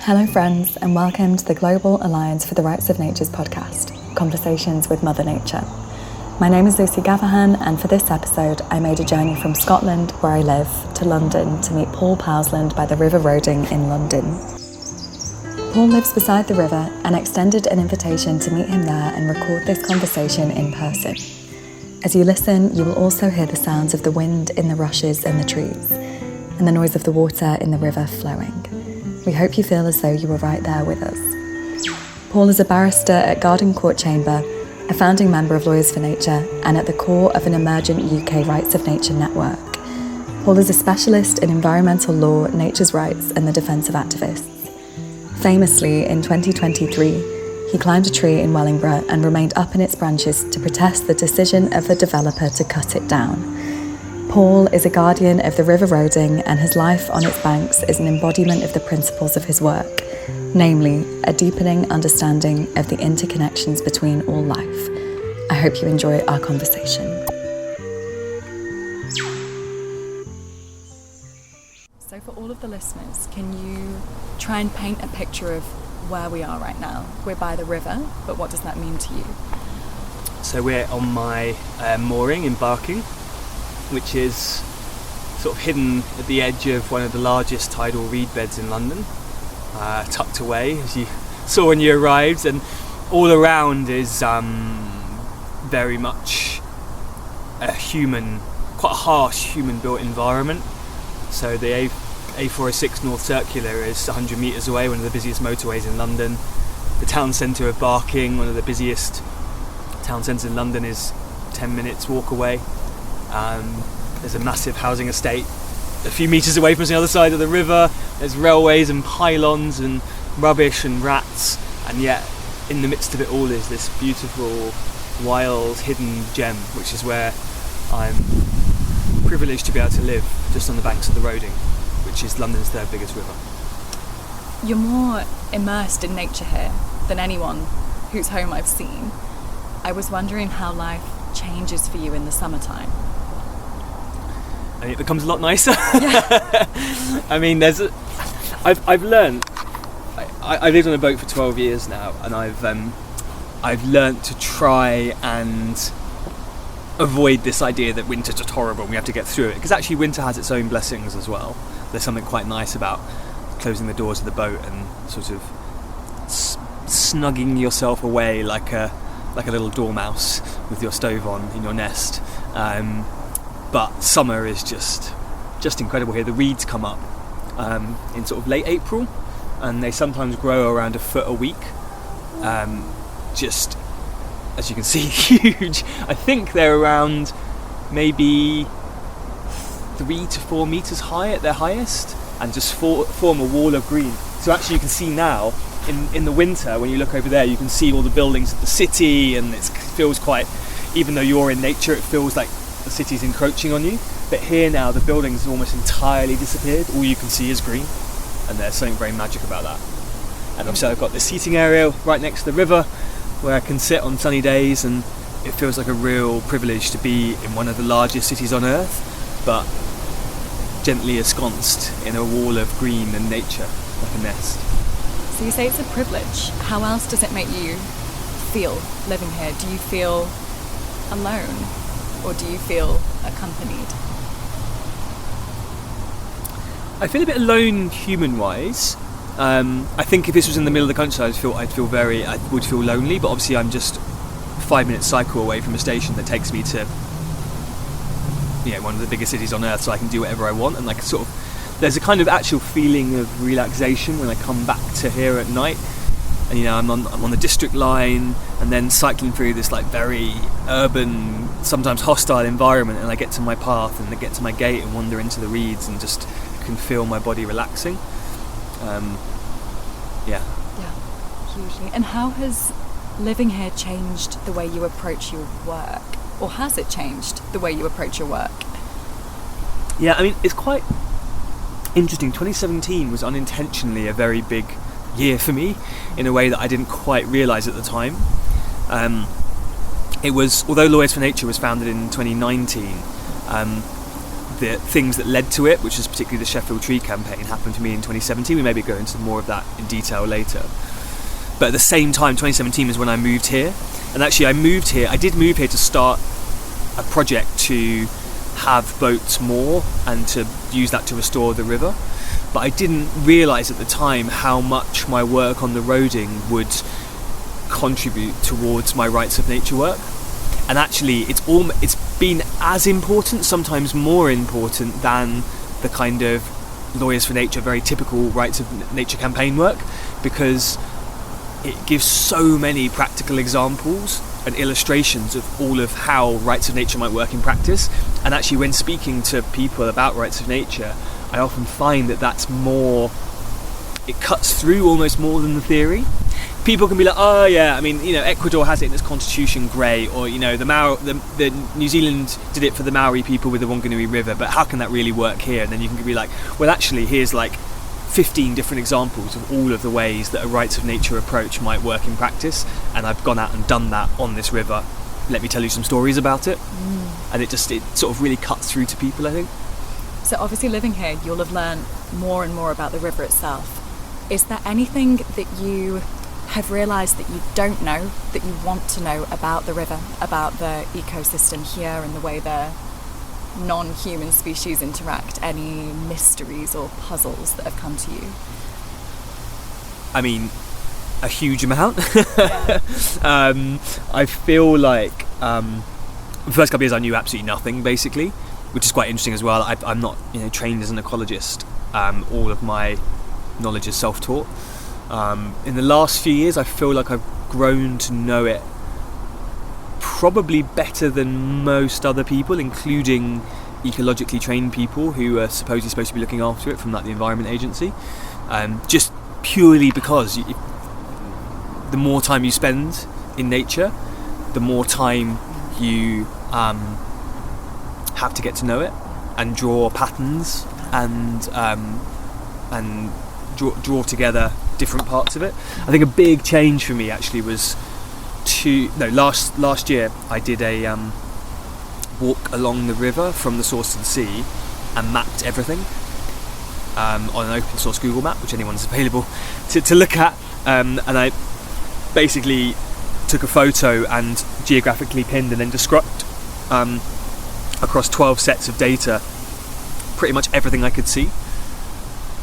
Hello friends, and welcome to the Global Alliance for the Rights of Nature's podcast, Conversations with Mother Nature. My name is Lucy Gavaghan, and for this episode I made a journey from Scotland, where I live, to London to meet Paul Powlesland by the River Roding in London. Paul lives beside the river and extended an invitation to meet him there and record this conversation in person. As you listen, you will also hear the sounds of the wind in the rushes and the trees, and the noise of the water in the river flowing. We hope you feel as though you were right there with us. Paul is a barrister at Garden Court Chamber, a founding member of Lawyers for Nature, and at the core of an emergent UK Rights of Nature network. Paul is a specialist in environmental law, nature's rights, and the defence of activists. Famously, in 2023, he climbed a tree in Wellingborough and remained up in its branches to protest the decision of the developer to cut it down. Paul is a guardian of the River Roding, and his life on its banks is an embodiment of the principles of his work, namely, a deepening understanding of the interconnections between all life. I hope you enjoy our conversation. So for all of the listeners, can you try and paint a picture of where we are right now? We're by the river, but what does that mean to you? So we're on my mooring in Barking, which is sort of hidden at the edge of one of the largest tidal reed beds in London, tucked away, as you saw when you arrived, and all around is very much quite a harsh human-built environment. So the A406 North Circular is 100 metres away, one of the busiest motorways in London. The town centre of Barking, one of the busiest town centres in London, is 10 minutes walk away. There's a massive housing estate a few metres away from us on the other side of the river. There's railways and pylons and rubbish and rats, and yet in the midst of it all is this beautiful, wild, hidden gem, which is where I'm privileged to be able to live, just on the banks of the Roding, which is London's third biggest river. You're more immersed in nature here than anyone whose home I've seen. I was wondering how life changes for you in the summertime. And it becomes a lot nicer. Yeah. I mean, I've learned. I lived on a boat for 12 years now, and I've learned to try and avoid this idea that winter's just horrible and we have to get through it, because actually winter has its own blessings as well. There's something quite nice about closing the doors of the boat and sort of snugging yourself away like a little dormouse with your stove on in your nest. But summer is just incredible here. The reeds come up in sort of late April, and they sometimes grow around a foot a week. Just, as you can see, huge. I think they're around maybe 3 to 4 metres high at their highest, and just form a wall of green. So actually you can see now, in the winter, when you look over there, you can see all the buildings of the city, and it feels quite, even though you're in nature, it feels like the city's encroaching on you. But here now, the buildings have almost entirely disappeared. All you can see is green, and there's something very magic about that. And obviously I've got this seating area right next to the river where I can sit on sunny days, and it feels like a real privilege to be in one of the largest cities on earth, but gently ensconced in a wall of green and nature, like a nest. So you say it's a privilege. How else does it make you feel living here? Do you feel alone, or do you feel accompanied? I feel a bit alone human-wise. I think if this was in the middle of the countryside, I would feel lonely. But obviously, I'm just 5 minute cycle away from a station that takes me to, one of the biggest cities on earth, so I can do whatever I want. And there's a kind of actual feeling of relaxation when I come back to here at night. And I'm on the district line, and then cycling through this very urban, sometimes hostile environment, and I get to my path and I get to my gate and wander into the reeds and just can feel my body relaxing. Yeah, hugely. And how has living here changed the way you approach your work, or has it changed the way you approach your work? Yeah, I mean, it's quite interesting. 2017 was unintentionally a very big year for me, in a way that I didn't quite realise at the time. It was, although Lawyers for Nature was founded in 2019, the things that led to it, which is particularly the Sheffield Tree campaign, happened to me in 2017. We maybe go into more of that in detail later. But at the same time, 2017 was when I moved here. And actually I did move here to start a project to have boats more and to use that to restore the river. But I didn't realise at the time how much my work on the roading would contribute towards my rights of nature work. And actually it's been as important, sometimes more important, than the kind of Lawyers for Nature, very typical rights of nature campaign work, because it gives so many practical examples and illustrations of all of how rights of nature might work in practice. And actually when speaking to people about rights of nature, I often find that that's more, it cuts through almost more than the theory. People can be like, oh yeah, I mean, you know, Ecuador has it in its constitution, great, or you know, the New Zealand did it for the Maori people with the Wanganui River, but how can that really work here? And then you can be like, well actually here's like 15 different examples of all of the ways that a rights of nature approach might work in practice, and I've gone out and done that on this river. Let me tell you some stories about it. And it sort of really cuts through to people, I think. So obviously living here, you'll have learned more and more about the river itself. Is there anything that you have realised that you don't know, that you want to know about the river, about the ecosystem here and the way the non-human species interact? Any mysteries or puzzles that have come to you? I mean, a huge amount. I feel like the first couple of years I knew absolutely nothing, basically, which is quite interesting as well. I'm not, you know, trained as an ecologist. All of my knowledge is self-taught. In the last few years, I feel like I've grown to know it probably better than most other people, including ecologically trained people who are supposed to be looking after it from like the Environment Agency. Just purely because the more time you spend in nature, the more time you have to get to know it and draw patterns and draw together different parts of it. I think a big change for me actually was last year I did a walk along the river from the source to the sea and mapped everything on an open source Google map, which anyone's available to look at, and I basically took a photo and geographically pinned and then described across 12 sets of data pretty much everything I could see.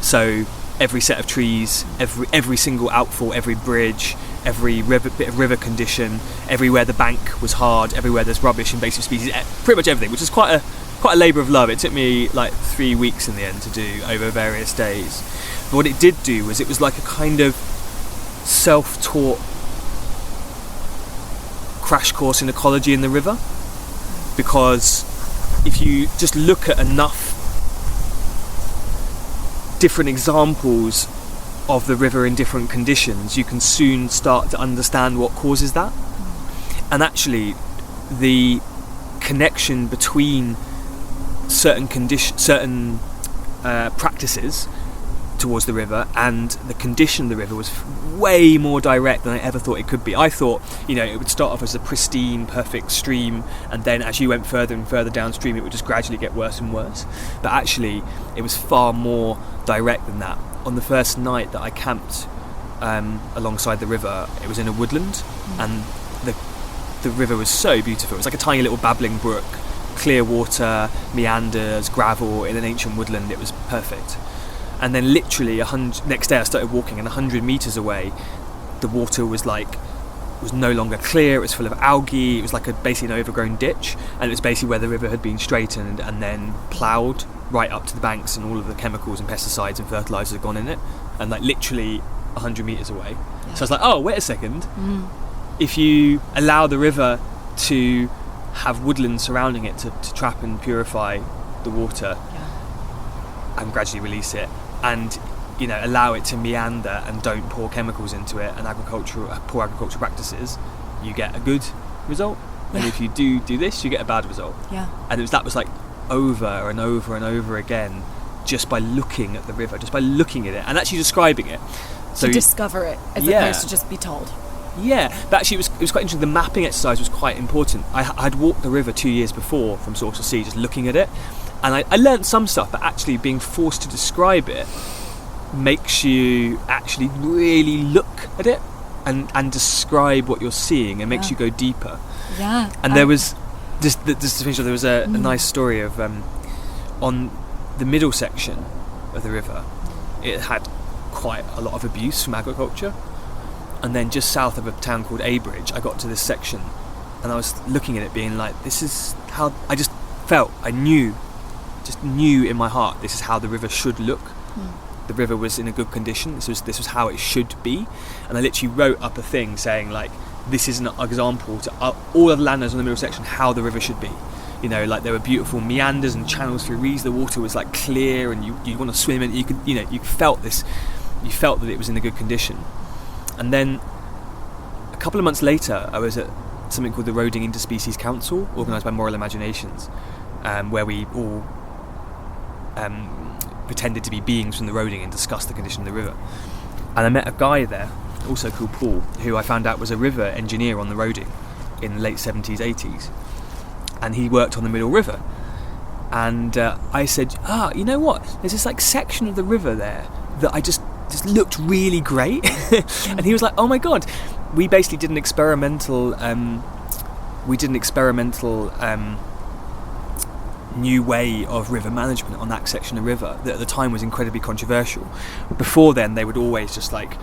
So every set of trees, every single outfall, every bridge, every bit of river condition, everywhere the bank was hard, everywhere there's rubbish, invasive species, pretty much everything, which is quite a labour of love. It took me like 3 weeks in the end to do over various days. But what it did do was it was like a kind of self-taught crash course in ecology in the river, because if you just look at enough different examples of the river in different conditions, you can soon start to understand what causes that. And actually the connection between certain practices towards the river and the condition of the river was way more direct than I ever thought it could be. I thought, you know, it would start off as a pristine, perfect stream, and then as you went further and further downstream, it would just gradually get worse and worse. But actually, it was far more direct than that. On the first night that I camped alongside the river, it was in a woodland, and the river was so beautiful. It was like a tiny little babbling brook, clear water, meanders, gravel in an ancient woodland. It was perfect. And then literally next day I started walking, and 100 metres away the water was no longer clear. It was full of algae. It was like basically an overgrown ditch, and it was basically where the river had been straightened and then ploughed right up to the banks, and all of the chemicals and pesticides and fertilisers had gone in it, and like literally 100 metres away. Yeah. So I was like, oh, wait a second. If you allow the river to have woodland surrounding it to trap and purify the water, and gradually release it, and you know, allow it to meander and don't pour chemicals into it and poor agricultural practices, you get a good result. And if you do this, you get a bad result. And that was like over and over and over again, just by looking at the river, just by looking at it and actually describing it. So to discover it as opposed to just be told. Yeah, but actually it was quite interesting. The mapping exercise was quite important. I'd walked the river 2 years before from source to sea, just looking at it, And I learned some stuff, but actually being forced to describe it makes you actually really look at it and describe what you're seeing, and makes you go deeper. Yeah. And there was just to finish off, there was a nice story of on the middle section of the river, it had quite a lot of abuse from agriculture, and then just south of a town called Abridge, I got to this section, and I was looking at it being like, this is how I just felt, I knew in my heart, this is how the river should look. The river was in a good condition. This was how it should be. And I literally wrote up a thing saying, like, this is an example to all of the landowners on the middle section how the river should be. You know, like, there were beautiful meanders and channels through reeds. The water was like clear, and you want to swim in. You could, you felt this. You felt that it was in a good condition. And then a couple of months later, I was at something called the Roading Interspecies Council, organised by Moral Imaginations, where we all pretended to be beings from the Roding and discussed the condition of the river. And I met a guy there, also called Paul, who I found out was a river engineer on the Roding in the late 70s, 80s. And he worked on the Middle River. And I said, you know what? There's this like section of the river there that I just looked really great. And he was like, oh my God, we basically did an experimental new way of river management on that section of river that at the time was incredibly controversial. Before then, they would always just like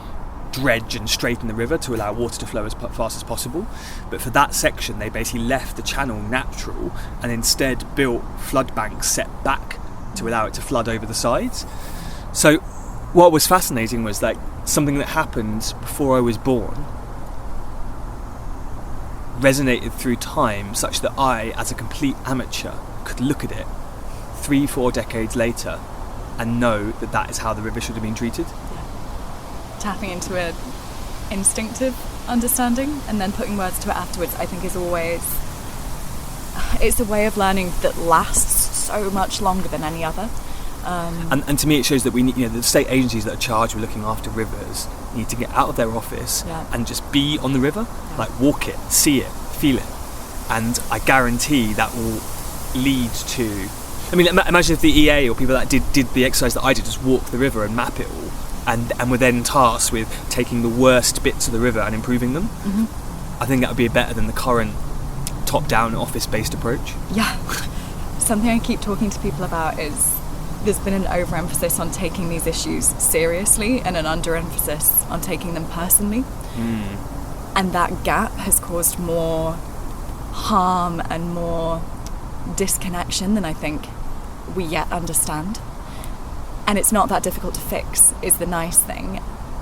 dredge and straighten the river to allow water to flow as fast as possible, but for that section they basically left the channel natural and instead built flood banks set back to allow it to flood over the sides. So what was fascinating was like something that happened before I was born resonated through time such that I, as a complete amateur, could look at it 3-4 decades later and know that that is how the river should have been treated. Tapping into an instinctive understanding and then putting words to it afterwards, I think, is always, it's a way of learning that lasts so much longer than any other. And to me it shows that we need, the state agencies that are charged with looking after rivers need to get out of their office and just be on the river, like walk it, see it, feel it, and I guarantee that will lead to, I mean, imagine if the EA or people that did the exercise that I did, just walk the river and map it all, and were then tasked with taking the worst bits of the river and improving them. I think that would be better than the current top-down office-based approach. Yeah. Something I keep talking to people about is there's been an overemphasis on taking these issues seriously and an underemphasis on taking them personally. And that gap has caused more harm and more disconnection than I think we yet understand. And it's not that difficult to fix, is the nice thing.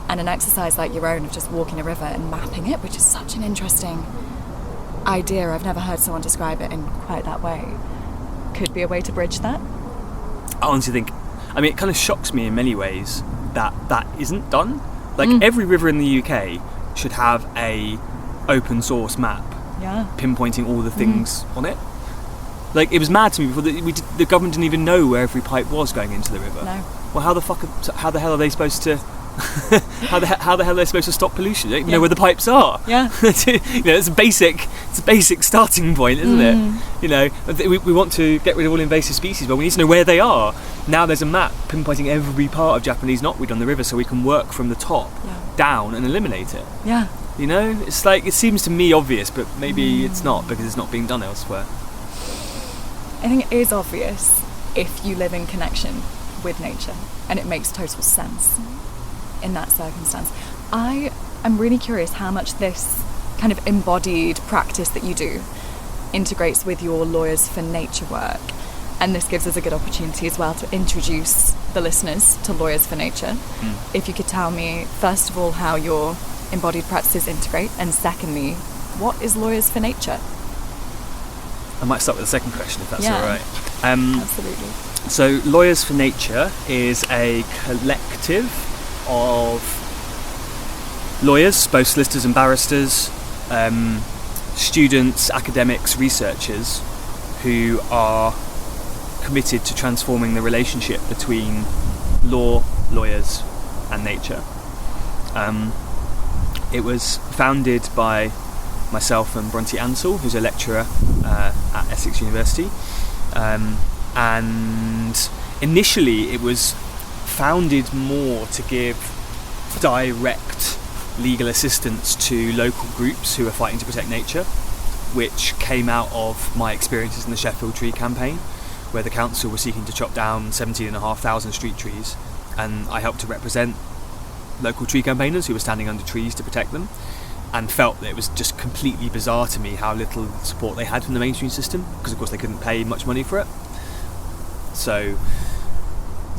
And an exercise like your own of just walking a river and mapping it, which is such an interesting idea. I've never heard someone describe it in quite that way. Could be a way to bridge that. I honestly think, I mean, it kind of shocks me in many ways that isn't done. Like every river in the UK should have a open source map, pinpointing all the things on it. Like, it was mad to me before the government didn't even know where every pipe was going into the river. No. Well, how the hell are they supposed to? how the hell are they supposed to stop pollution? They don't even know where the pipes are. Yeah. It's a basic starting point, isn't it? We want to get rid of all invasive species, but we need to know where they are. Now there's a map pinpointing every part of Japanese knotweed on the river, so we can work from the top down and eliminate it. Yeah. It's like, it seems to me obvious, but maybe it's not, because it's not being done elsewhere. I think it is obvious if you live in connection with nature, and it makes total sense in that circumstance. I am really curious how much this kind of embodied practice that you do integrates with your Lawyers for Nature work, and this gives us a good opportunity as well to introduce the listeners to Lawyers for Nature. If you could tell me, first of all, how your embodied practices integrate, and secondly, what is Lawyers for Nature? I might start with the second question, if that's all right. Absolutely. So Lawyers for Nature is a collective of lawyers, both solicitors and barristers, students, academics, researchers, who are committed to transforming the relationship between law, lawyers and nature. It was founded by myself and Bronte Ansell, who's a lecturer at Essex University, and initially it was founded more to give direct legal assistance to local groups who are fighting to protect nature, which came out of my experiences in the Sheffield Tree campaign, where the council was seeking to chop down 17,500 street trees, and I helped to represent local tree campaigners who were standing under trees to protect them, and felt that it was just completely bizarre to me how little support they had from the mainstream system, because of course they couldn't pay much money for it. So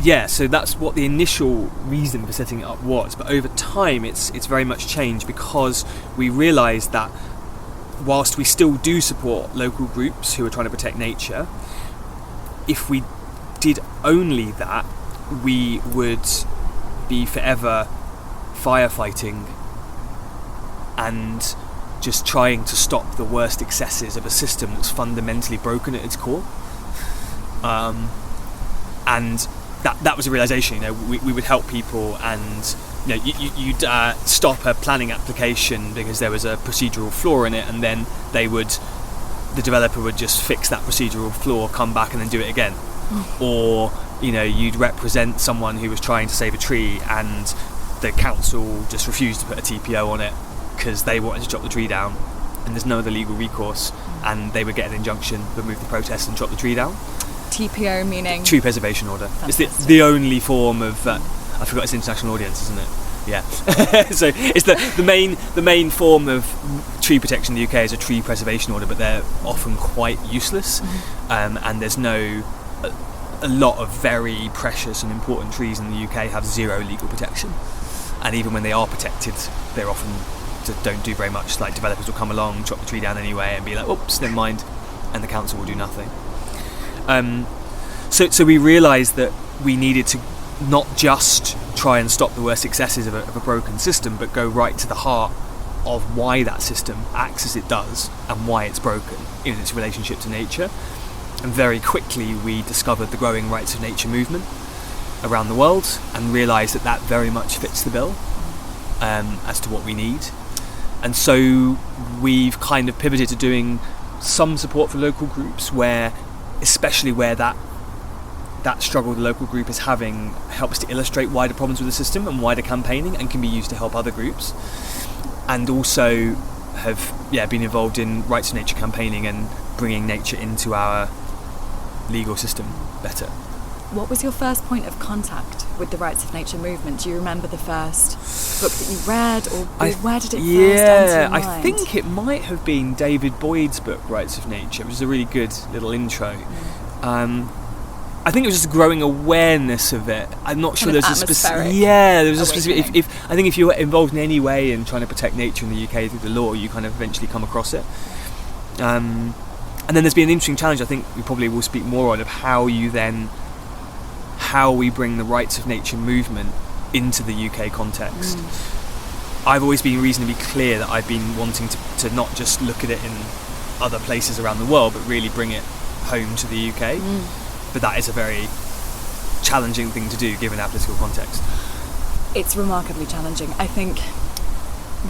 that's what the initial reason for setting it up was. But over time it's very much changed, because we realised that whilst we still do support local groups who are trying to protect nature, if we did only that, we would be forever firefighting and just trying to stop the worst excesses of a system that's fundamentally broken at its core. And that was a realisation. We would help people, and you'd stop a planning application because there was a procedural flaw in it, and then the developer would just fix that procedural flaw, come back and then do it again. Or you'd represent someone who was trying to save a tree, and the council just refused to put a TPO on it because they wanted to chop the tree down, and there's no other legal recourse, and they would get an injunction, remove the protest and chop the tree down. TPO meaning? Tree preservation order. Fantastic. It's the only form of I forgot it's international audience, isn't it? Yeah. So it's the main form of tree protection in the UK is a tree preservation order, but they're often quite useless. And there's a lot of very precious and important trees in the UK have zero legal protection, and even when they are protected, they're often don't do very much. Like, developers will come along, chop the tree down anyway, and be like, oops, never mind, and the council will do nothing. So we realised that we needed to not just try and stop the worst excesses of a broken system, but go right to the heart of why that system acts as it does and why it's broken in its relationship to nature. And very quickly we discovered the growing rights of nature movement around the world, and realised that very much fits the bill as to what we need. And so we've kind of pivoted to doing some support for local groups, especially where that struggle the local group is having helps to illustrate wider problems with the system and wider campaigning, and can be used to help other groups. And also have been involved in rights of nature campaigning and bringing nature into our legal system better. What was your first point of contact with the rights of nature movement? Do you remember the first book that you read, or where did it first enter your mind? I think it might have been David Boyd's book, Rights of Nature, which is a really good little intro. I think it was just a growing awareness of it. I'm not sure there's a specific. Yeah, there was a specific. I think if you're involved in any way in trying to protect nature in the UK through the law, you kind of eventually come across it. And then there's been an interesting challenge, I think we probably will speak more on, of how we bring the rights of nature movement into the UK context. I've always been reasonably clear that I've been wanting to not just look at it in other places around the world, but really bring it home to the UK. But that is a very challenging thing to do given our political context. It's remarkably challenging. I think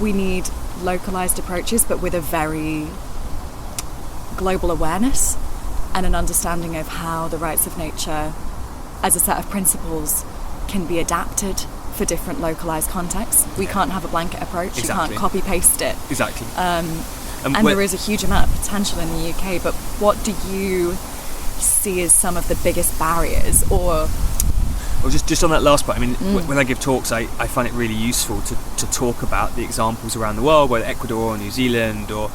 we need localised approaches, but with a very global awareness and an understanding of how the rights of nature as a set of principles can be adapted for different localised contexts. We can't have a blanket approach. Exactly. You can't copy paste it. Exactly. And there is a huge amount of potential in the UK, but what do you see as some of the biggest barriers? Or well, just on that last part, I mean, when I give talks, I find it really useful to talk about the examples around the world, whether Ecuador or New Zealand or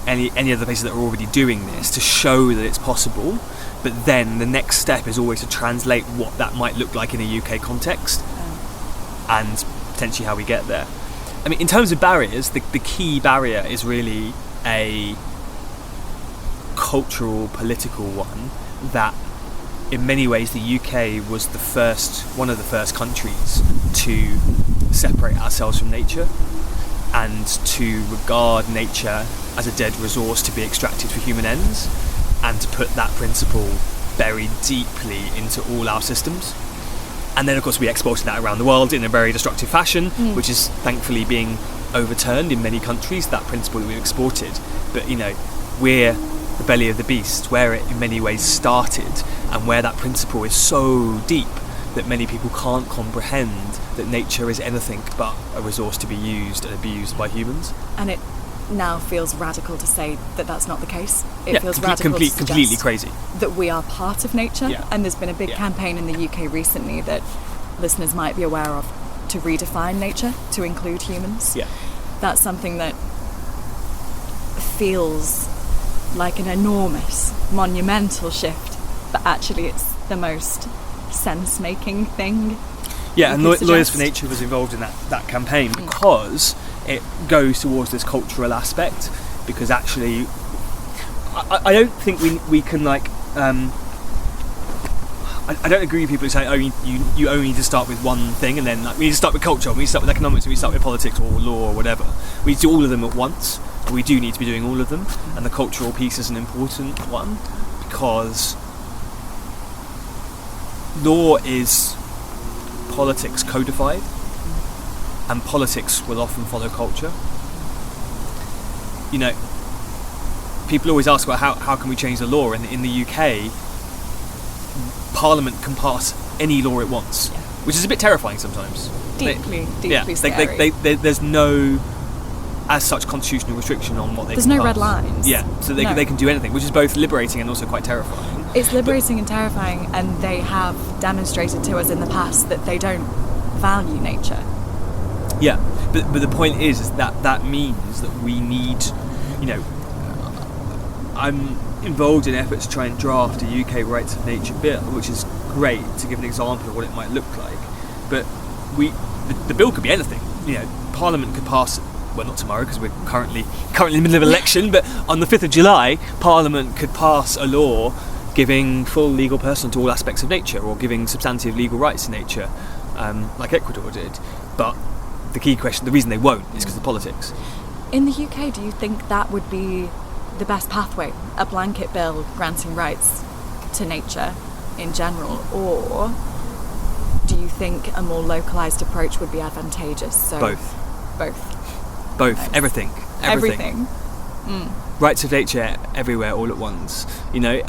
any other places that are already doing this, to show that it's possible. But then the next step is always to translate what that might look like in a UK context, and potentially how we get there. I mean, in terms of barriers, the key barrier is really a cultural, political one, that in many ways the UK was one of the first countries to separate ourselves from nature and to regard nature as a dead resource to be extracted for human ends, and to put that principle very deeply into all our systems. And then of course we exported that around the world in a very destructive fashion, which is thankfully being overturned in many countries, that principle that we've exported. But we're the belly of the beast, where it in many ways started, and where that principle is so deep that many people can't comprehend that nature is anything but a resource to be used and abused by humans. And it now feels radical to say that that's not the case. It feels radical to suggest completely crazy that we are part of nature. And there's been a big campaign in the UK recently that listeners might be aware of to redefine nature to include humans. That's something that feels like an enormous, monumental shift, but actually it's the most sense-making thing. And Lawyers for Nature was involved in that campaign because it goes towards this cultural aspect, because actually I don't think we can like I don't agree with people who say you only need to start with one thing, and then like, we need to start with culture, we need to start with economics, we need to start with politics or law or whatever. We need to do all of them at once, but we do need to be doing all of them, and the cultural piece is an important one, because law is politics codified, and politics will often follow culture. You know, people always ask about how can we change the law, and in the UK Parliament can pass any law it wants, which is a bit terrifying sometimes. Deeply scary. There's no as such constitutional restriction on what they There's can no pass. red lines. So they can do anything, which is both liberating and also quite terrifying. It's liberating and terrifying, and they have demonstrated to us in the past that they don't value nature. But the point is that means that we need, you know, I'm involved in efforts to try and draft a UK rights of nature bill, which is great to give an example of what it might look like. But the bill could be anything. You know, Parliament could pass, well, not tomorrow because we're currently in the middle of an election, but on the 5th of July, Parliament could pass a law giving full legal person to all aspects of nature, or giving substantive legal rights to nature, like Ecuador did. But the key question, the reason they won't, is because of politics. In the UK, do you think that would be the best pathway, a blanket bill granting rights to nature in general, or do you think a more localised approach would be advantageous? So both. Nice. Everything. Rights of nature everywhere, all at once. You know,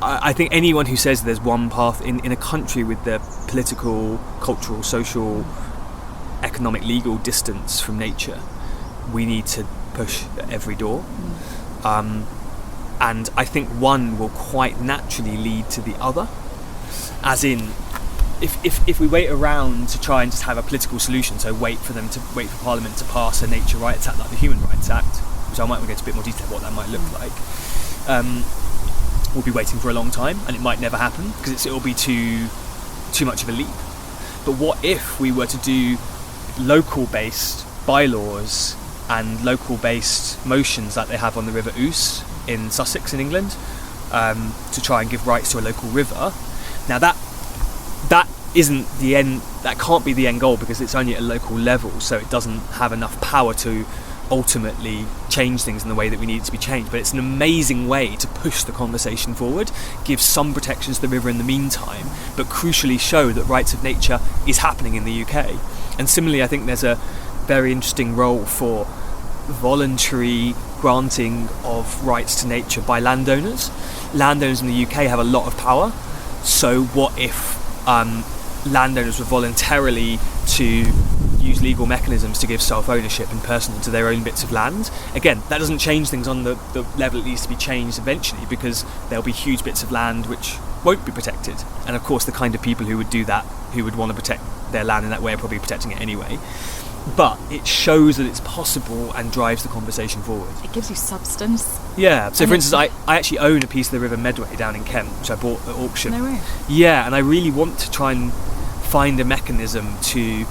I think anyone who says there's one path in a country with the political, cultural, social, economic, legal distance from nature, we need to push at every door. And I think one will quite naturally lead to the other, as in if we wait around to try and just have a political solution, so wait for Parliament to pass a nature rights act like the Human Rights Act, which I might go into a bit more detail what that might look like, we'll be waiting for a long time, and it might never happen because it'll be too much of a leap. But what if we were to do local based bylaws and local based motions like they have on the River Ouse in Sussex in England, to try and give rights to a local river? Now that isn't the end, that can't be the end goal, because it's only at a local level, so it doesn't have enough power to ultimately change things in the way that we need it to be changed. But it's an amazing way to push the conversation forward, give some protections to the river in the meantime, but crucially show that rights of nature is happening in the UK. And similarly, I think there's a very interesting role for voluntary granting of rights to nature by landowners. Landowners in the UK have a lot of power, so what if landowners were voluntarily to use legal mechanisms to give self-ownership and personal to their own bits of land? Again, that doesn't change things on the level it needs to be changed eventually, because there'll be huge bits of land which won't be protected, and of course the kind of people who would do that, who would want to protect their land in that way, are probably protecting it anyway. But it shows that it's possible and drives the conversation forward. It gives you substance. Yeah, so for instance, I actually own a piece of the River Medway down in Kent, which I bought at auction. No way. Yeah, and I really want to try and find a mechanism to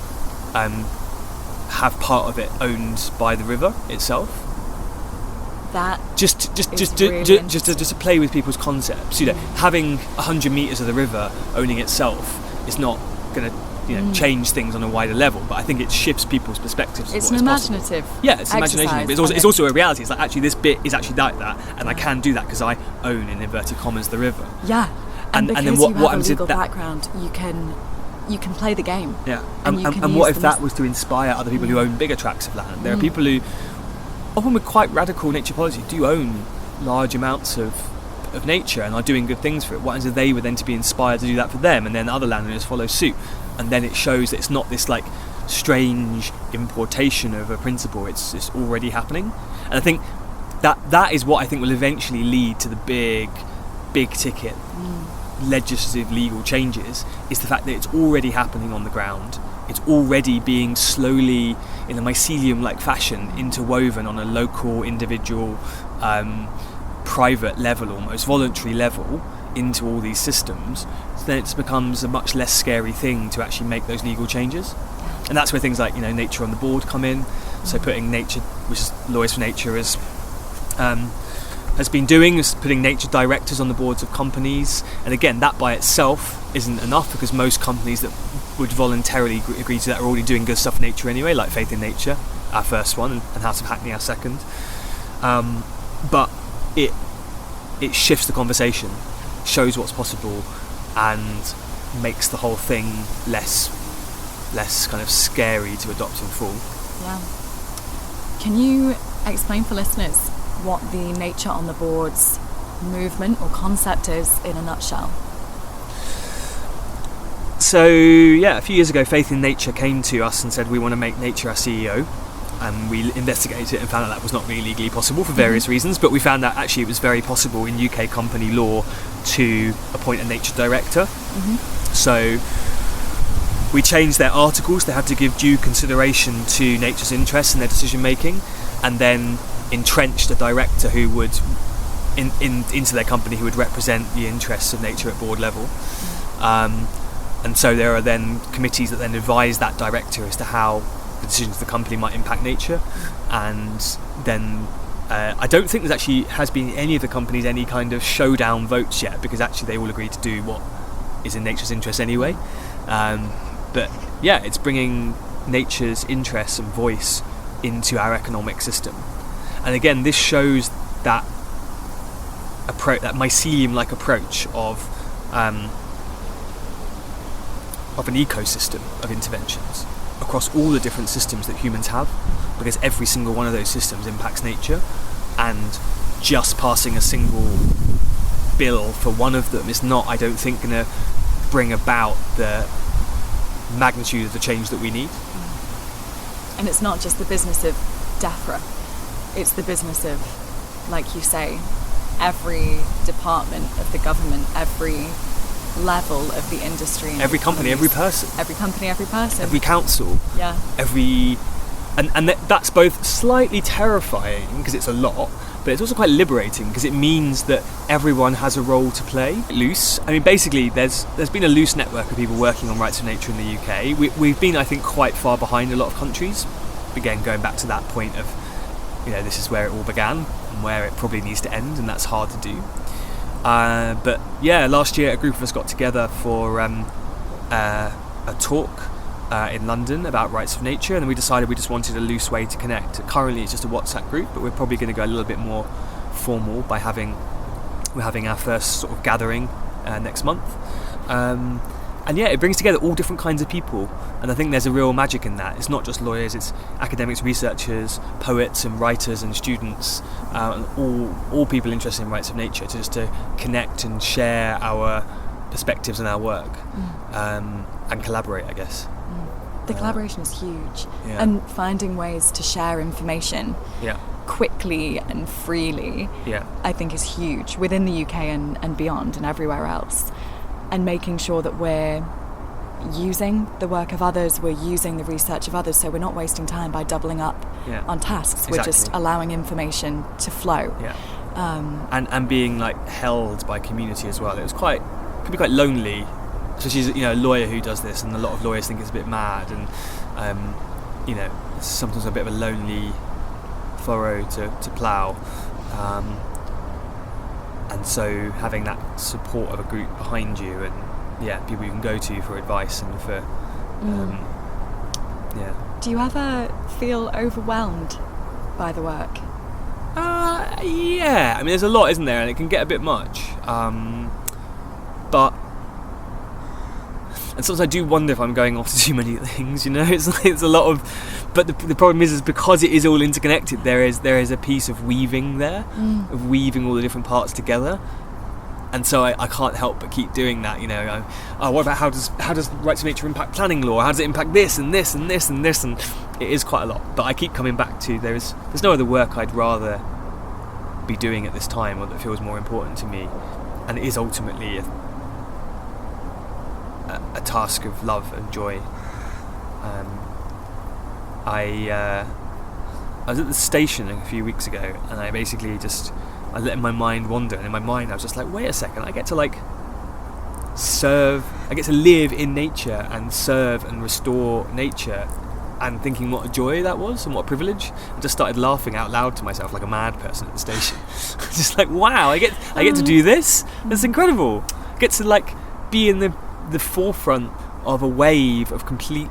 have part of it owned by the river itself. That just to play with people's concepts. You know, having 100 metres of the river owning itself is not going to change things on a wider level, but I think it shifts people's perspectives. It's an imaginative. Yeah, it's imagination, but it's also a reality. It's like, actually this bit is actually like that, and I can do that because I own, in inverted commas, the river. Yeah, and because then you have a legal background, you can play the game. Yeah, and what if that was to inspire other people who own bigger tracts of land? There are people who, often with quite radical nature policy, do own large amounts of nature and are doing good things for it, what happens if they were then to be inspired to do that for them, and then other landowners follow suit, and then it shows that it's not this like strange importation of a principle, it's already happening. And I think that is what I think will eventually lead to the big ticket legislative legal changes, is the fact that it's already happening on the ground. It's already being slowly, in a mycelium-like fashion, interwoven on a local, individual, private level, almost voluntary level, into all these systems. So then it becomes a much less scary thing to actually make those legal changes. And that's where things like, Nature on the Board come in. So putting nature, which is Lawyers for Nature, has been doing, is putting nature directors on the boards of companies. And again, that by itself isn't enough, because most companies that would voluntarily agree to that are already doing good stuff for nature anyway, like Faith in Nature, our first one, and House of Hackney, our second. But it shifts the conversation, shows what's possible, and makes the whole thing less kind of scary to adopt in full. Yeah. Can you explain for listeners what the Nature on the Boards movement or concept is in a nutshell? So, a few years ago, Faith in Nature came to us and said, we want to make nature our CEO. And we investigated it and found out that was not really legally possible for various reasons, but we found that actually it was very possible in UK company law to appoint a nature director. So we changed their articles. They had to give due consideration to nature's interests in their decision making, and then entrenched a director who would into their company who would represent the interests of nature at board level. And so there are then committees that then advise that director as to how the decisions of the company might impact nature. And then I don't think there's actually has been any of the companies any kind of showdown votes yet, because actually they all agree to do what is in nature's interest anyway. But it's bringing nature's interests and voice into our economic system. And again, this shows that that mycelium-like approach of an ecosystem of interventions across all the different systems that humans have, because every single one of those systems impacts nature, and just passing a single bill for one of them is not, I don't think, going to bring about the magnitude of the change that we need. And it's not just the business of DEFRA, it's the business of, like you say, every department of the government, every level of the industry, every company, every person, every council, and that's both slightly terrifying because it's a lot, but it's also quite liberating because it means that everyone has a role to play. Loose, I mean, basically there's been a loose network of people working on rights of nature in the UK. We've been, I think, quite far behind a lot of countries, again going back to that point of, this is where it all began and where it probably needs to end, and that's hard to do. But last year a group of us got together for a talk in London about rights of nature, and then we decided we just wanted a loose way to connect. Currently it's just a WhatsApp group, but we're probably going to go a little bit more formal by we're having our first sort of gathering next month. And it brings together all different kinds of people, and I think there's a real magic in that. It's not just lawyers, it's academics, researchers, poets and writers and students, and all people interested in rights of nature, to connect and share our perspectives and our work, and collaborate, I guess. The collaboration is huge, and finding ways to share information quickly and freely, I think is huge within the UK and beyond and everywhere else. And making sure that we're using the work of others, we're using the research of others, so we're not wasting time by doubling up on tasks. Exactly. We're just allowing information to flow. And being held by community as well. It can be quite lonely. So she's a lawyer who does this, and a lot of lawyers think it's a bit mad, and it's sometimes a bit of a lonely furrow to plough. And so having that support of a group behind you, and people you can go to for advice and for Do you ever feel overwhelmed by the work? I mean, there's a lot, isn't there, and it can get a bit much, but And sometimes I do wonder if I'm going off to too many things, it's a lot of, but the problem is because it is all interconnected, there is a piece of weaving there, of weaving all the different parts together. And so I can't help but keep doing that, what about how does rights of nature impact planning law? How does it impact this and this and this and this? And it is quite a lot. But I keep coming back to there's no other work I'd rather be doing at this time, or that feels more important to me. And it is ultimately a task of love and joy. I was at the station a few weeks ago, and I basically I let my mind wander, and in my mind I was just like, wait a second, I get to live in nature and serve and restore nature, and thinking what a joy that was and what a privilege. I just started laughing out loud to myself like a mad person at the station. Just like, wow, I get to do this. That's incredible. I get to be in the forefront of a wave of completely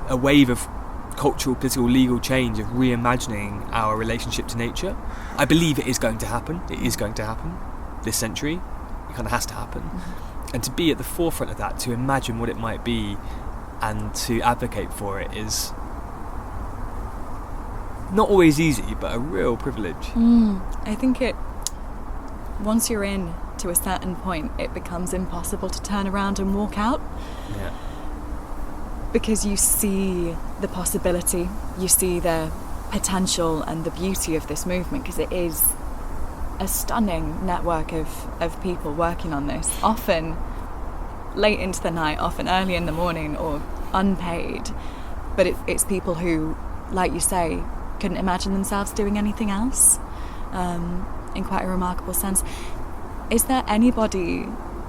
a wave of cultural, political, legal change, of reimagining our relationship to nature. I believe it is going to happen. It is going to happen this century. It kind of has to happen. And to be at the forefront of that, to imagine what it might be and to advocate for it, is not always easy, but a real privilege. I think once you're in to a certain point, it becomes impossible to turn around and walk out. Yeah. Because you see the possibility, you see the potential and the beauty of this movement, because it is a stunning network of people working on this, often late into the night, often early in the morning, or unpaid. But it's people who, like you say, couldn't imagine themselves doing anything else, in quite a remarkable sense. Is there anybody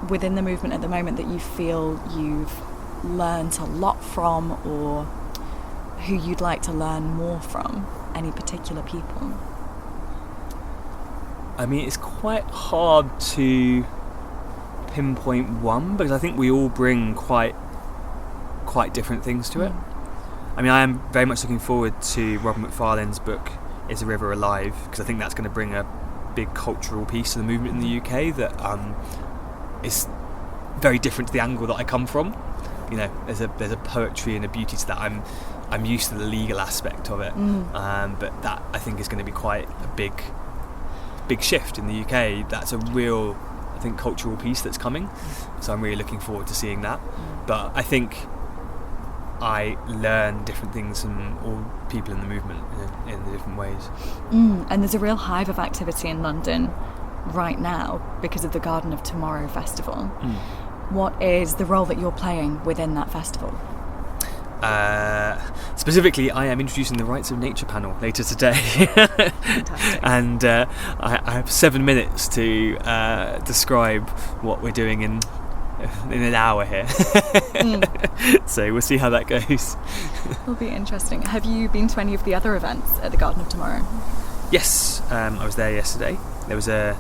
within the movement at the moment that you feel you've learned a lot from, or who you'd like to learn more from? Any particular people? I mean, it's quite hard to pinpoint one, because I think we all bring quite different things to it. I mean, I am very much looking forward to Robert Macfarlane's book Is a River Alive, because I think that's going to bring a big cultural piece to the movement in the UK that is very different to the angle that I come from. There's a poetry and a beauty to that. I'm used to the legal aspect of it, but that I think is going to be quite a big shift in the UK. That's a real, I think, cultural piece that's coming. So I'm really looking forward to seeing that. But I think I learn different things from all people in the movement in the different ways. And there's a real hive of activity in London right now because of the Garden of Tomorrow festival. What is the role that you're playing within that festival? Specifically, I am introducing the Rights of Nature panel later today. Fantastic. And I have 7 minutes to describe what we're doing in an hour here. So we'll see how that goes. It'll be interesting. Have you been to any of the other events at the Garden of Tomorrow? Yes, I was there yesterday. There was a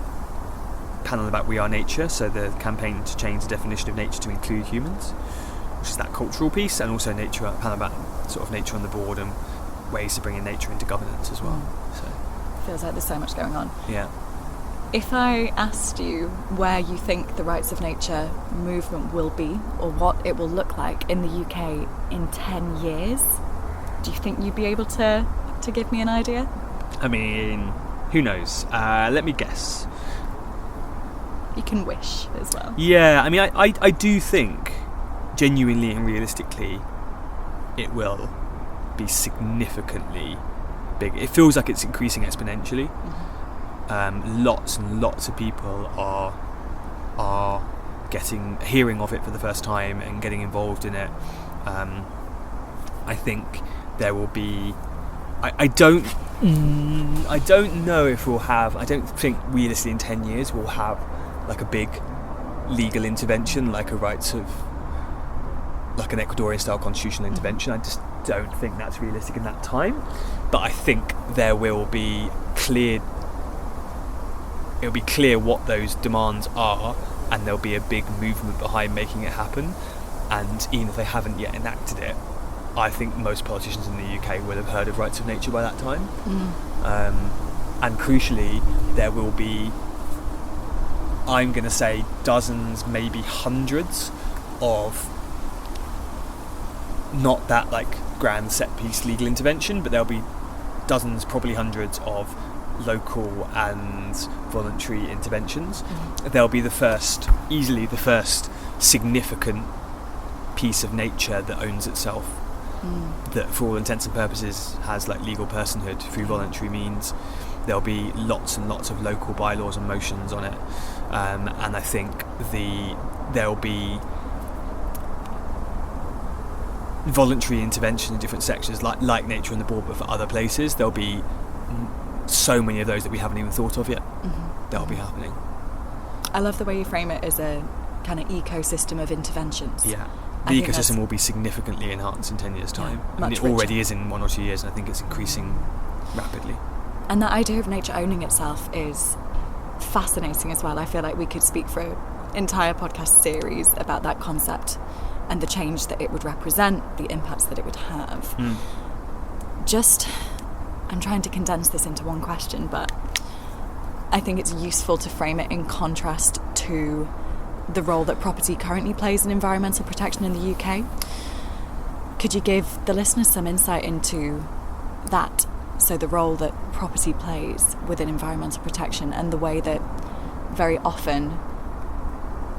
panel about We Are Nature, so the campaign to change the definition of nature to include humans, which is that cultural piece, and also a panel about sort of nature on the board and ways to bring in nature into governance as well. So feels like there's so much going on. Yeah. If I asked you where you think the Rights of Nature movement will be, or what it will look like in the UK in 10 years, do you think you'd be able to give me an idea? I mean, who knows? Let me guess. You can wish as well. Yeah, I mean, I do think, genuinely and realistically, it will be significantly big. It feels like it's increasing exponentially. Lots and lots of people are hearing of it for the first time and getting involved in it. I think there will be. I don't know if we'll have. I don't think realistically in 10 years we'll have like a big legal intervention, like an Ecuadorian style constitutional intervention. I just don't think that's realistic in that time. But I think there will be clear. It'll be clear what those demands are, and there'll be a big movement behind making it happen. And even if they haven't yet enacted it, I think most politicians in the UK will have heard of Rights of Nature by that time. And crucially, there will be, I'm going to say, dozens, maybe hundreds of not that like grand set piece legal intervention, but there'll be dozens, probably hundreds of local and voluntary interventions. They'll be easily the first significant piece of nature that owns itself, that for all intents and purposes has like legal personhood through voluntary means. There'll be lots and lots of local bylaws and motions on it, and I think there'll be voluntary intervention in different sections like nature on the board, but for other places there'll be so many of those that we haven't even thought of yet. That'll be happening. I love the way you frame it as a kind of ecosystem of interventions. Yeah, the ecosystem will be significantly enhanced in 10 years' time. Yeah, and it already is in 1 or 2 years, and I think it's increasing rapidly. And that idea of nature owning itself is fascinating as well. I feel like we could speak for an entire podcast series about that concept and the change that it would represent, the impacts that it would have. I'm trying to condense this into one question, but I think it's useful to frame it in contrast to the role that property currently plays in environmental protection in the UK. Could you give the listeners some insight into that? So the role that property plays within environmental protection, and the way that very often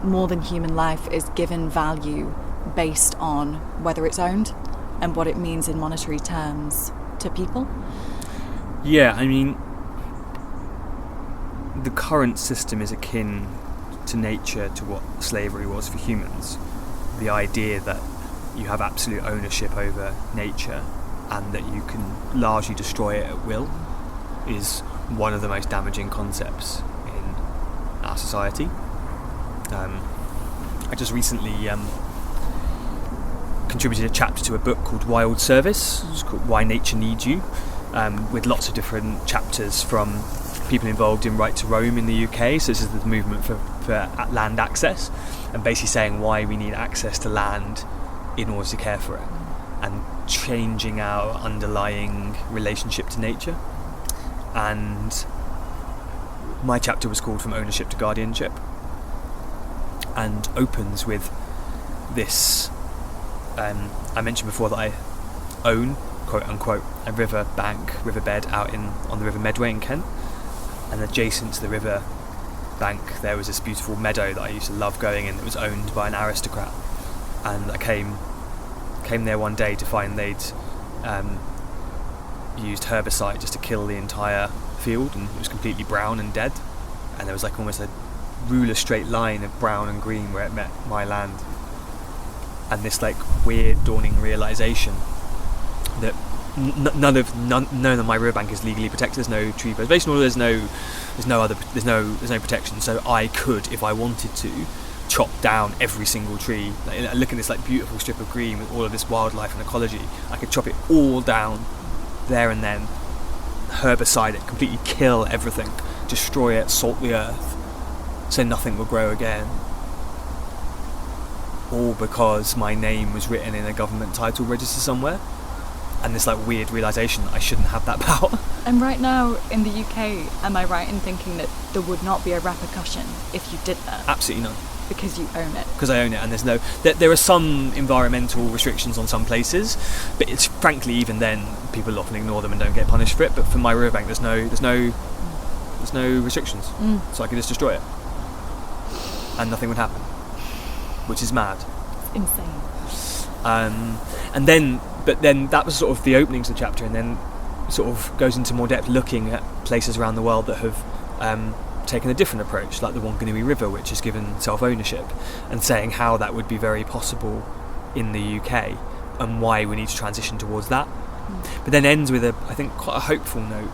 more than human life is given value based on whether it's owned and what it means in monetary terms to people. Yeah, I mean, the current system is akin to nature, to what slavery was for humans. The idea that you have absolute ownership over nature and that you can largely destroy it at will is one of the most damaging concepts in our society. I just recently contributed a chapter to a book called Wild Service. It's called Why Nature Needs You, with lots of different chapters from people involved in Right to Roam in the UK. So this is the movement for land access, and basically saying why we need access to land in order to care for it, and changing our underlying relationship to nature. And my chapter was called From Ownership to Guardianship, and opens with this. I mentioned before that I own, quote unquote, a riverbed out on the River Medway in Kent, and adjacent to the river bank there was this beautiful meadow that I used to love going in, that was owned by an aristocrat. And I came there one day to find they'd used herbicide just to kill the entire field, and it was completely brown and dead, and there was like almost a ruler straight line of brown and green where it met my land. And this like weird dawning realization that none of my riverbank is legally protected. There's no tree preservation order. There's no protection. So I could, if I wanted to, chop down every single tree. Like, look at this like beautiful strip of green with all of this wildlife and ecology. I could chop it all down there and then, herbicide it, completely kill everything, destroy it, salt the earth, so nothing will grow again. All because my name was written in a government title register somewhere. And this like weird realisation that I shouldn't have that power. And right now in the UK, am I right in thinking that there would not be a repercussion if you did that? Absolutely none. Because you own it. Because I own it, and there are some environmental restrictions on some places, but it's frankly, even then, people often ignore them and don't get punished for it. But for my riverbank, there's no restrictions, so I could just destroy it, and nothing would happen, which is mad. It's insane. But then that was sort of the opening to the chapter, and then sort of goes into more depth, looking at places around the world that have taken a different approach, like the Wanganui River, which is given self-ownership, and saying how that would be very possible in the UK and why we need to transition towards that. But then ends with I think quite a hopeful note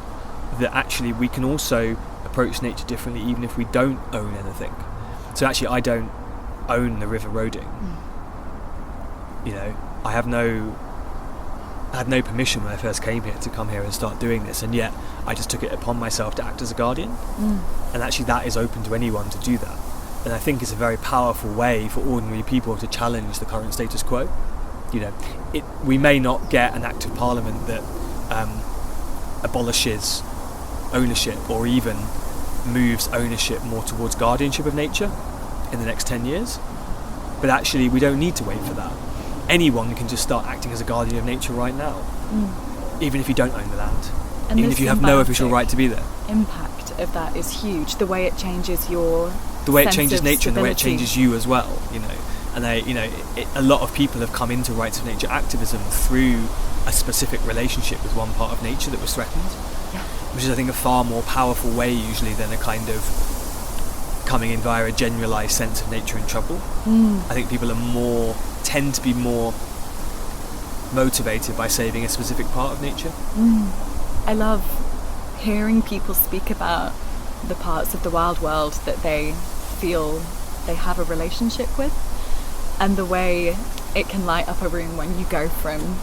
that actually we can also approach nature differently even if we don't own anything. So actually I don't own the river Roding. You know, I had no permission when I first came here to come here and start doing this, and yet I just took it upon myself to act as a guardian. And actually that is open to anyone to do that, and I think it's a very powerful way for ordinary people to challenge the current status quo. You know, we may not get an act of parliament that abolishes ownership or even moves ownership more towards guardianship of nature in the next 10 years, but actually we don't need to wait for that. anyone can just start acting as a guardian of nature right now, even if you don't own the land, and even if you have no official right to be there. Impact of that is huge. The way it changes the way it changes nature, and the way it changes you as well. And a lot of people have come into rights of nature activism through a specific relationship with one part of nature that was threatened, which is, I think, a far more powerful way usually than a kind of coming in via a generalised sense of nature in trouble. I think people tend to be more motivated by saving a specific part of nature. I love hearing people speak about the parts of the wild world that they feel they have a relationship with, and the way it can light up a room when you go from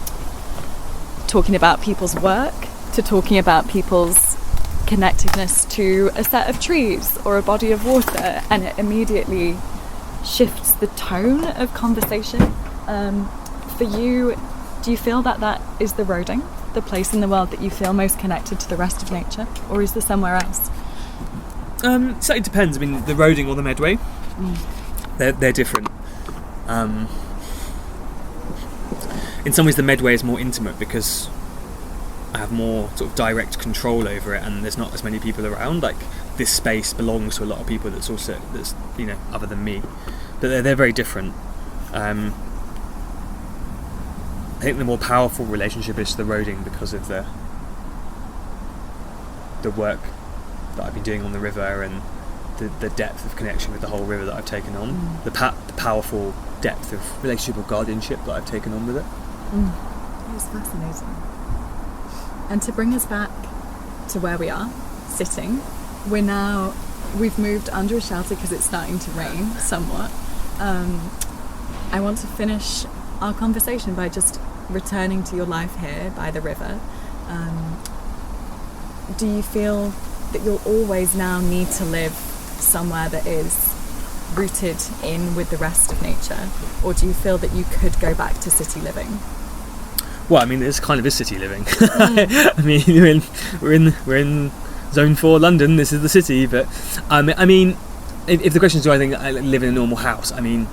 talking about people's work to talking about people's connectedness to a set of trees or a body of water, and it immediately shifts the tone of conversation. For you, do you feel that is the roading, the place in the world that you feel most connected to the rest of nature, or is there somewhere else? So it depends. I mean, the roading or the Medway, they're different. In some ways, the Medway is more intimate because I have more sort of direct control over it, and there's not as many people around. Like, this space belongs to a lot of people that's other than me, but they're very different. I think the more powerful relationship is the roading because of the work that I've been doing on the river and the depth of connection with the whole river that I've taken on, the powerful depth of relationship or guardianship that I've taken on with it. It's fascinating. And to bring us back to where we are sitting, we've moved under a shelter because it's starting to rain somewhat. I want to finish our conversation by just returning to your life here by the river. Do you feel that you'll always now need to live somewhere that is rooted in with the rest of nature, or do you feel that you could go back to city living? Well, I mean, this kind of is city living. I mean, we're in Zone 4 London. This is the city, but I mean, if the question is, do I think I live in a normal house? I mean,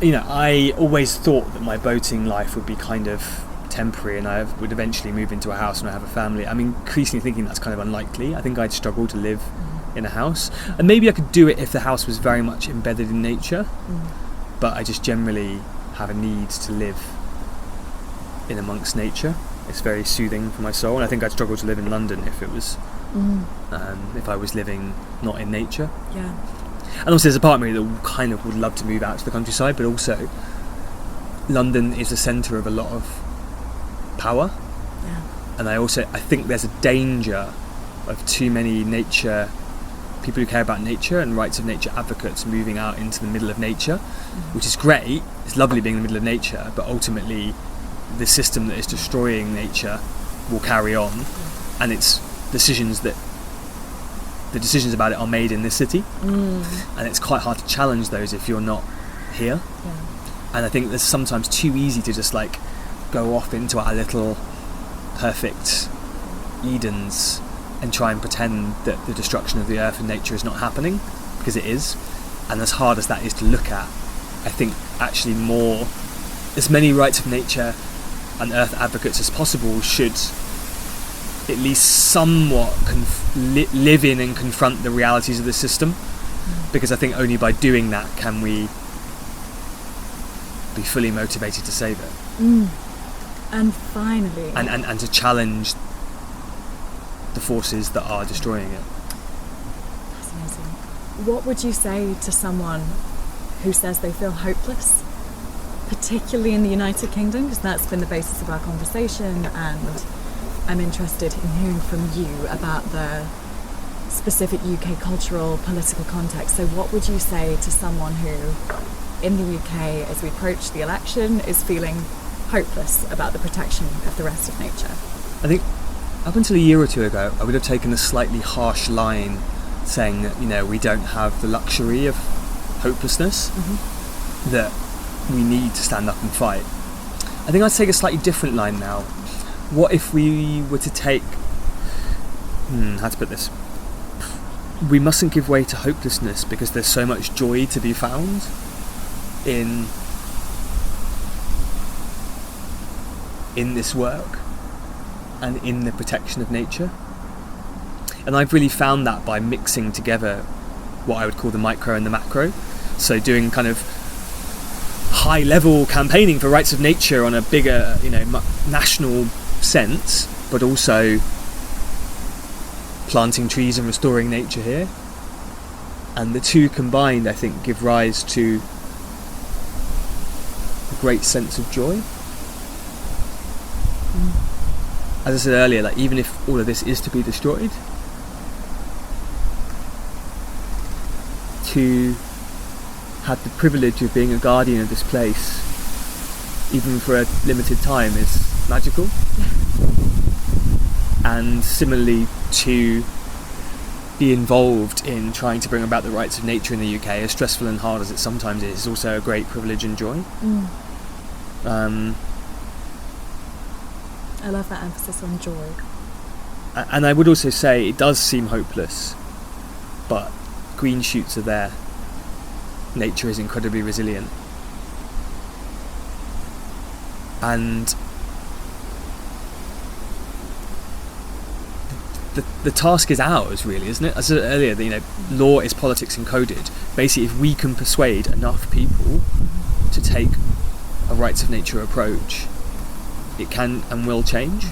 I always thought that my boating life would be kind of temporary, and I would eventually move into a house when I have a family. I'm increasingly thinking that's kind of unlikely. I think I'd struggle to live in a house, and maybe I could do it if the house was very much embedded in nature, but I just generally have a need to live in amongst nature. It's very soothing for my soul, and I think I'd struggle to live in London if it was if I was living not in nature. And also there's a part of me that kind of would love to move out to the countryside, but also London is a centre of a lot of power, and I think there's a danger of too many people who care about nature and rights of nature advocates moving out into the middle of nature, which is great. It's lovely being in the middle of nature, but ultimately the system that is destroying nature will carry on, and the decisions about it are made in this city, and it's quite hard to challenge those if you're not here. And I think it's sometimes too easy to just like go off into our little perfect Edens and try and pretend that the destruction of the earth and nature is not happening, because it is. And as hard as that is to look at, I think actually as many rights of nature and earth advocates as possible should at least somewhat live in and confront the realities of the system, because I think only by doing that can we be fully motivated to save it. And finally, and to challenge the forces that are destroying it. Fascinating. What would you say to someone who says they feel hopeless, particularly in the United Kingdom, because that's been the basis of our conversation, and I'm interested in hearing from you about the specific UK cultural, political context. So what would you say to someone who, in the UK, as we approach the election, is feeling hopeless about the protection of the rest of nature? I think up until a year or two ago, I would have taken a slightly harsh line saying that, we don't have the luxury of hopelessness, that we need to stand up and fight. I think I'd take a slightly different line now. What if we were to take... how to put this? We mustn't give way to hopelessness, because there's so much joy to be found in in this work and in the protection of nature. And I've really found that by mixing together what I would call the micro and the macro. So doing kind of high level campaigning for rights of nature on a bigger, national sense, but also planting trees and restoring nature here. And the two combined, I think, give rise to a great sense of joy. As I said earlier, like, even if all of this is to be destroyed, to have the privilege of being a guardian of this place, even for a limited time, is magical. And similarly, to be involved in trying to bring about the rights of nature in the UK, as stressful and hard as it sometimes is also a great privilege and joy. I love that emphasis on joy. And I would also say it does seem hopeless, but green shoots are there. Nature is incredibly resilient. And the task is ours, really, isn't it? As I said earlier, law is politics encoded. Basically, if we can persuade enough people to take a rights of nature approach, it can and will change.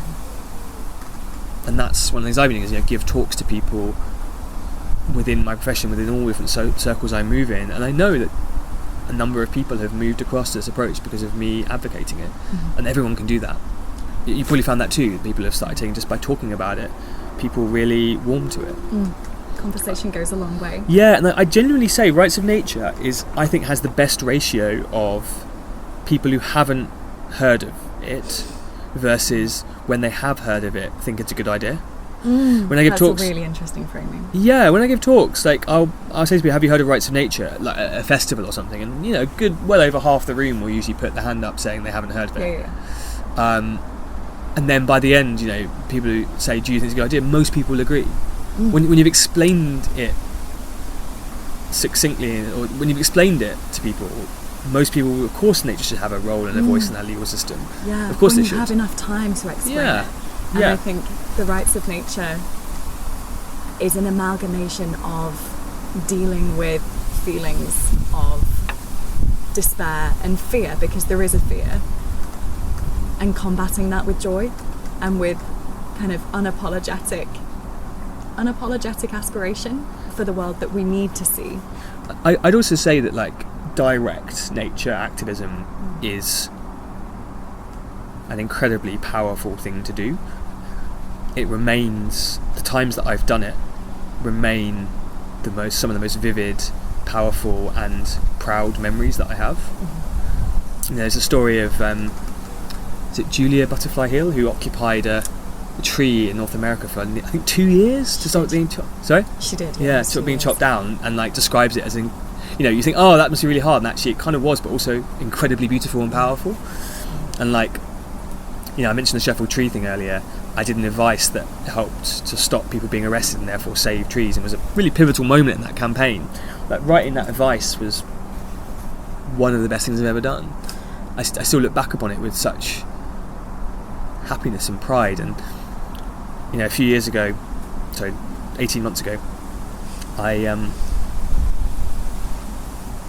And that's one of the things I've been doing, is give talks to people within my profession, within all different circles I move in, and I know that a number of people have moved across this approach because of me advocating it. And everyone can do that. You probably found that too. People have started taking, just by talking about it, people really warm to it. Conversation goes a long way. Yeah, and I genuinely say rights of nature I think has the best ratio of people who haven't heard of it versus when they have heard of it think it's a good idea. When I give that's talks, a really interesting framing. Yeah, when I give talks, like I'll say to people, "Have you heard of rights of nature?" Like a festival or something, and well over half the room will usually put their hand up saying they haven't heard of it. And then by the end, people who say, "Do you think it's a good idea?" Most people agree. When you've explained it succinctly, or when you've explained it to people, most people, of course, nature should have a role and a voice in our legal system. Yeah, of course when they should. You have enough time to explain it. And I think the rights of nature is an amalgamation of dealing with feelings of despair and fear, because there is a fear, and combating that with joy and with kind of unapologetic aspiration for the world that we need to see. I'd also say that direct nature activism is an incredibly powerful thing to do. It remains, the times that I've done it remain some of the most vivid, powerful and proud memories that I have. There's a story of is it Julia Butterfly Hill, who occupied a tree in North America for I think 2 years to start being chopped. Sorry? She did. Yeah, to start being chopped down, and describes it as you think, oh, that must be really hard, and actually it kind of was, but also incredibly beautiful and powerful. And I mentioned the Sheffield tree thing earlier. I did an advice that helped to stop people being arrested and therefore save trees, and was a really pivotal moment in that campaign. Writing that advice was one of the best things I've ever done. I still look back upon it with such happiness and pride. And a few years ago, 18 months ago,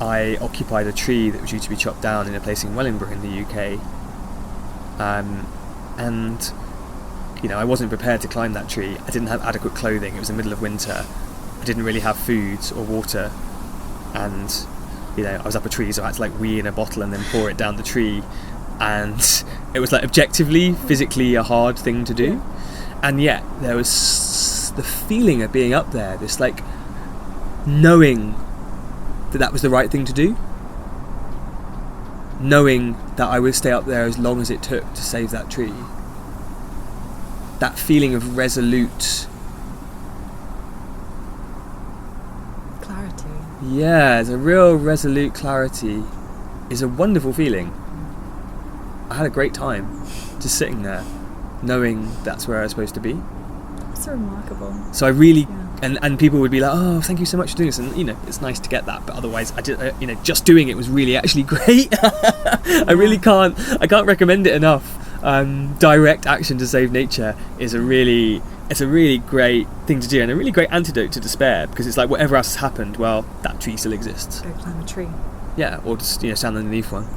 I occupied a tree that was due to be chopped down in a place in Wellingborough in the UK, and I wasn't prepared to climb that tree. I didn't have adequate clothing. It was the middle of winter. I didn't really have food or water, and I was up a tree, so I had to wee in a bottle and then pour it down the tree, and it was objectively, physically a hard thing to do. And yet there was the feeling of being up there, this knowing that was the right thing to do, knowing that I would stay up there as long as it took to save that tree. That feeling of resolute clarity. Yeah, it's a real resolute clarity is a wonderful feeling. I had a great time just sitting there, knowing that's where I was supposed to be. It's remarkable. So I really, and people would be like, "Oh, thank you so much for doing this," and it's nice to get that. But otherwise, I did, just doing it was really actually great. I can't recommend it enough. direct action to save nature is a really great thing to do, and a really great antidote to despair, because it's like whatever else has happened, well, that tree still exists. Go climb a tree. Yeah, or just stand underneath one.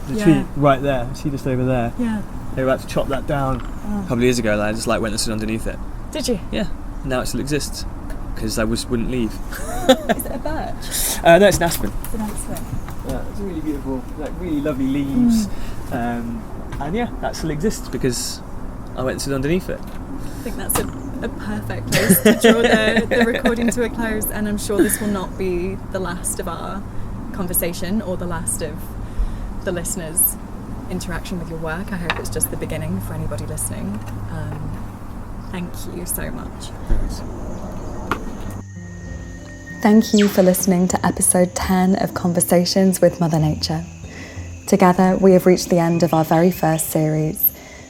The Yeah. tree right there, see just over there. Yeah. They were about to chop that down a couple of years ago, and I just went and stood underneath it. Did you? Yeah, now it still exists because I wouldn't leave. Is it a birch? No, it's an aspen. It's an aspen. Yeah, it's really beautiful, like really lovely leaves, and yeah, that still exists because I went and stood underneath it. I think that's a perfect place to draw the recording to a close, and I'm sure this will not be the last of our conversation or the last of the listeners' interaction with your work. I hope it's just the beginning for anybody listening. Thank you so much. Thanks. Thank you for listening to episode 10 of Conversations with Mother Nature. Together, we have reached the end of our very first series,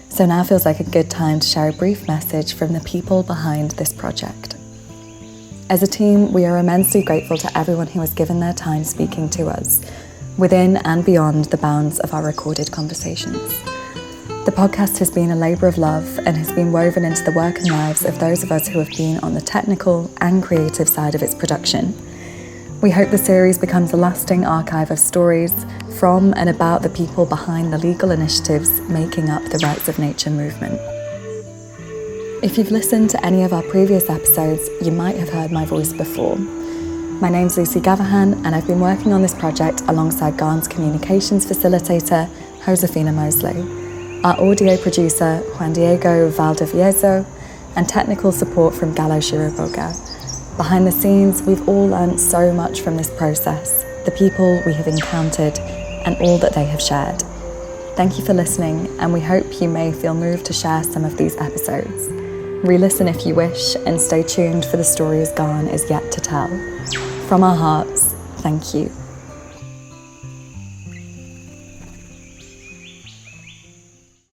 so now feels like a good time to share a brief message from the people behind this project. As a team, we are immensely grateful to everyone who has given their time speaking to us, within and beyond the bounds of our recorded conversations. The podcast has been a labour of love and has been woven into the work and lives of those of us who have been on the technical and creative side of its production. We hope the series becomes a lasting archive of stories from and about the people behind the legal initiatives making up the Rights of Nature movement. If you've listened to any of our previous episodes, you might have heard my voice before. My name's Lucy Gavaghan, and I've been working on this project alongside GARN's communications facilitator, Josefina Mosley, our audio producer, Juan Diego Valdivieso, and technical support from Gallo Shiraboga. Behind the scenes, we've all learned so much from this process, the people we have encountered, and all that they have shared. Thank you for listening, and we hope you may feel moved to share some of these episodes. Re-listen if you wish, and stay tuned for the stories GARN is yet to tell. From our hearts, thank you.